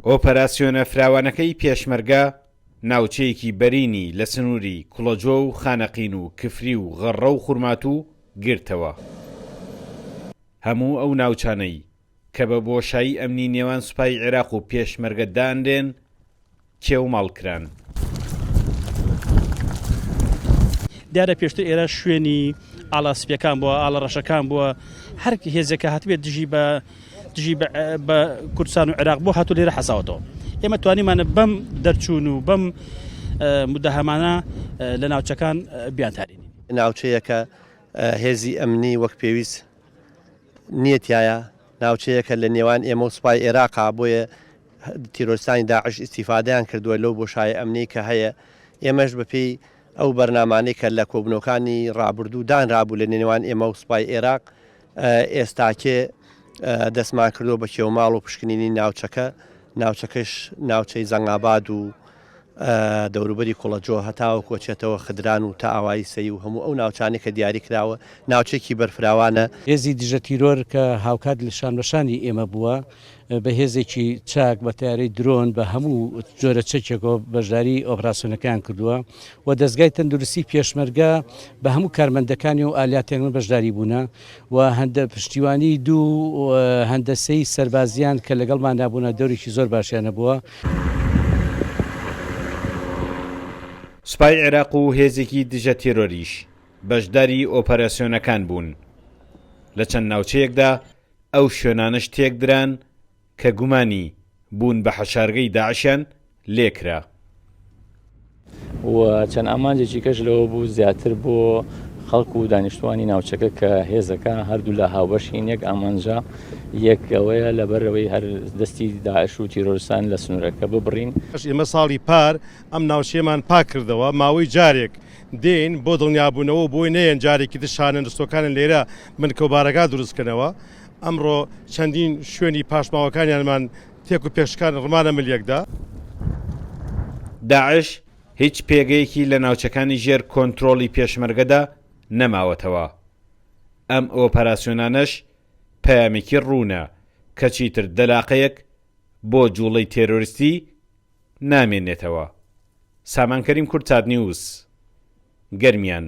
ئۆپەراسیۆنە فراوانەکەی پێشمەرگە ناوچەیەکی بەرینی لە سنووری کوڵەجۆ و خانەقین و کفری و غەڕە و خورماتوو گرتەوە. هەموو ئەو ناوچانەی کە بە بۆشایی ئەمنی نێوان سوپای عێراق و پێشمەرگە دانرێن کێو ماڵکران. دیارە پێشتر ئێرە شوێنی ئاڵاسپیەکان بووە، ئاڵە ڕەشەکان بووە، هەر هێزێکە هاتبێت دژی بە کوردستان و عێراق بۆ هاتو لێرە حەساوەتەوە. ئێمە توانیمانە بەم دەرچوون و بەم مدەهەمانە لە ناوچەکان بیانتارینی. ناوچەیەکە هێزی ئەمنی وەک پێویست نیەتایە، ناوچەیەکە لە نێوان ئێمە و سوپای عێراقا، بۆیە تیرۆریستانی داعش ئیستیفادەیان کردووە لەو بۆشایە ئەمنی کە هەیە. ئێمەش بەپێی ئەو بەرنامانەی کە لە کۆبنەوەکانی ڕابردوو دانرابوو لە نێوان ئێمە و سوپای عێراق ئێستاکێ دەستمان کردو بە کێوماڵ و پشکنینی ناوچەکەش ناوچەی زەنگاباد و دەوروبەری کوڵەجۆ هەتاوە کۆچێتەوە خدران و تا ئاوایی سەی و هەموو ئەو ناوچانی کە دیاری کراوە ناوچێکی بەرفراوانە. هێزی دژە تیرۆر کە هاوکات لە شانبەشانی ئێمە بووە بە هێزێکی چاک بە تیارەی درۆن بە هەموو جۆرە چەکێکەوە بەشداری ئۆپراسیۆنەکان کردووە و دەستگای تەندروستی پێشمەرگە بە هەموو کارمەندەکانی و ئالیاتیان بەشداری بوونە و هەندە پشتیوانی دوو هەندەسەی سەربازیان کە لەگەڵمان نابوونە دەورێکی زۆر باشیانە بووە. سوپای عێراق و هێزێکی دژە تێرۆریش بەشداری ئۆپەراسیۆنەکان بوون. لە چەند ناوچەیەکدا ئەو شوێنانش تێکدران کە گومانی بوون بە حەشارگەی داعشیان لێکرا. و چەند ئامانجێکی کەش لەوە بوو زیاتر بۆ خەڵک و دانیشتوانی ناوچەکە کە هێزەکە هەردوو لە هاوبەشین یەک ئامانجا یەکەوەیە لەبەرەوەی هەر دەستی داعش و تیرۆریستان لە سنوورەکە ببڕین. ئێمە ساڵی پار ئەم ناوچەیەمان پاک کردەوە، ماوەی جارێک دێن بۆ دڵنیابوونەوە بۆی نەیەن جارێکی شانە دەستۆکانن لێرە من کەوبارەکە دروستکردنەوە. ئەمڕۆ چەندین شوێنی پاشماوەکانیانمان تێک و پێشکان ڕمانە ملیەکدا. داعش هیچ پێگەیەکی لە ناوچەکانی ژێر کۆنتڕۆڵی پێشمەرگەدا نەماوەتەوە. ئەم ئۆپەراسیۆنانەش پەیامێکی ڕوونە کە چیتر دەلاقەیەک بۆ جوڵەی تێرۆریستی نامێنێتەوە. سامانکەریم کورد چاد نیوز گەرمیان.